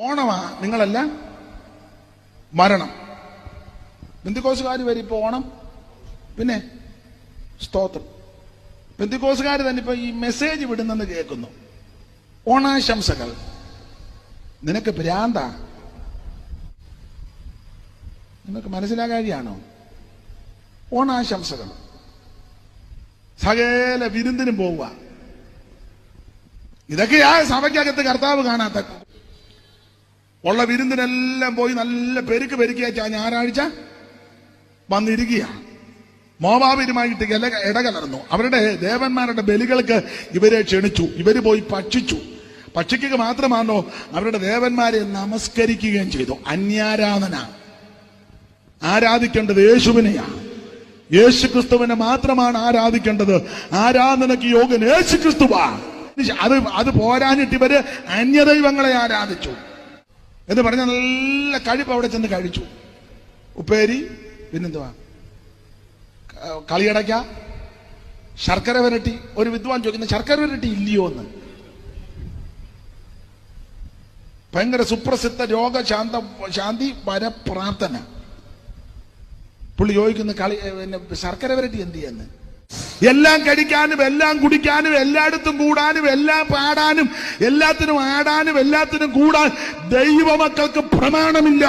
ഓണമാ നിങ്ങളെല്ലാം മരണം. പെന്തിക്കോസുകാർ വരും ഇപ്പൊ ഓണം, പിന്നെ സ്തോത്രം. പെന്തിക്കോസുകാർ തന്നെ ഇപ്പൊ ഈ മെസ്സേജ് വിടുന്നെന്ന് കേൾക്കുന്നു, ഓണാശംസകൾ. നിനക്ക് ഭ്രാന്താ? നിനക്ക് മനസ്സിലാകാതെയാണോ? ഓണാശംസകൾ സകല വിരുന്നിനും പോവുക. ഇതൊക്കെയാ സഭയ്ക്കകത്ത് കർത്താവ് കാണാത്ത. ഉള്ള വിരുന്നിനെല്ലാം പോയി നല്ല പെരുക്കിയ ഞായറാഴ്ച വന്നിരിക്കുക. മോവാബിരുമായിട്ട് ഇടകലർന്നു. അവരുടെ ദേവന്മാരുടെ ബലികൾക്ക് ഇവരെ ക്ഷണിച്ചു. ഇവര് പോയി ഭക്ഷിച്ചു. ഭക്ഷിക്കുക മാത്രമാണോ, അവരുടെ ദേവന്മാരെ നമസ്കരിക്കുകയും ചെയ്തു. അന്യാരാധന. ആരാധിക്കേണ്ടത് യേശുവിനെയാ. യേശു ക്രിസ്തുവിനെ മാത്രമാണ് ആരാധിക്കേണ്ടത്. ആരാധനയ്ക്ക് യോഗ്യൻ യേശു ക്രിസ്തുവാ. അത് പോരാഞ്ഞിട്ട് ഇവര് അന്യദൈവങ്ങളെ ആരാധിച്ചു എന്ന് പറഞ്ഞ നല്ല കഴിപ്പ് അവിടെ ചെന്ന് കഴിച്ചു. ഉപ്പേരി, പിന്നെന്തുവാ, കളിയടയ്ക്ക, ശർക്കര വരട്ടി. ഒരു വിദ്വാൻ ചോദിക്കുന്ന ശർക്കര വരട്ടി ഇല്ലയോ എന്ന്. ഭയങ്കര സുപ്രസിദ്ധ രോഗശാന്തി വരപ്രാർത്ഥന. പുള്ളി ചോദിക്കുന്ന ശർക്കര വരട്ടി എന്ത് ചെയ്യുന്നു? എല്ലാം കഴിക്കാനും എല്ലാം കുടിക്കാനും എല്ലായിടത്തും കൂടാനും എല്ലാം പാടാനും എല്ലാത്തിനും ആടാനും എല്ലാത്തിനും കൂടാൻ ദൈവമക്കൾക്ക് പ്രമാണമില്ല.